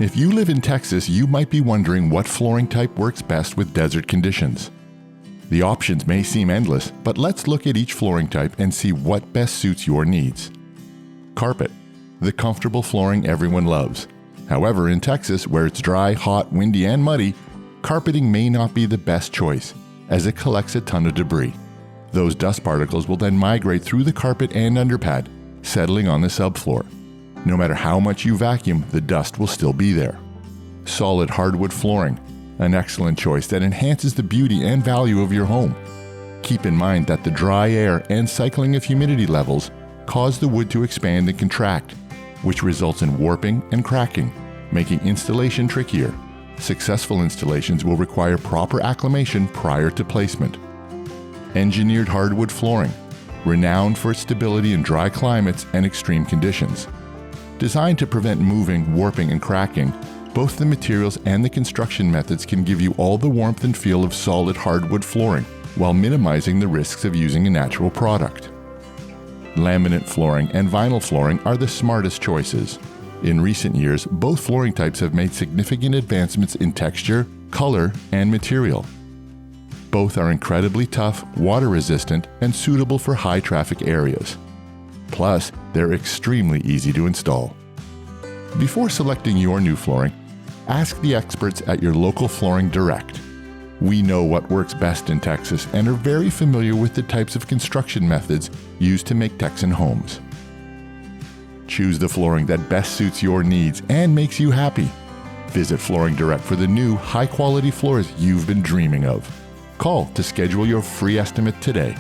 If you live in Texas, you might be wondering what flooring type works best with desert conditions. The options may seem endless, but let's look at each flooring type and see what best suits your needs. Carpet, the comfortable flooring everyone loves. However, in Texas, where it's dry, hot, windy, and muddy, carpeting may not be the best choice, as it collects a ton of debris. Those dust particles will then migrate through the carpet and underpad, settling on the subfloor. No matter how much you vacuum, the dust will still be there. Solid hardwood flooring, an excellent choice that enhances the beauty and value of your home. Keep in mind that the dry air and cycling of humidity levels cause the wood to expand and contract, which results in warping and cracking, making installation trickier. Successful installations will require proper acclimation prior to placement. Engineered hardwood flooring, renowned for its stability in dry climates and extreme conditions. Designed to prevent moving, warping, and cracking, both the materials and the construction methods can give you all the warmth and feel of solid hardwood flooring, while minimizing the risks of using a natural product. Laminate flooring and vinyl flooring are the smartest choices. In recent years, both flooring types have made significant advancements in texture, color, and material. Both are incredibly tough, water-resistant, and suitable for high-traffic areas. Plus, they're extremely easy to install. Before selecting your new flooring, ask the experts at your local Flooring Direct. We know what works best in Texas and are very familiar with the types of construction methods used to make Texan homes. Choose the flooring that best suits your needs and makes you happy. Visit Flooring Direct for the new, high-quality floors you've been dreaming of. Call to schedule your free estimate today.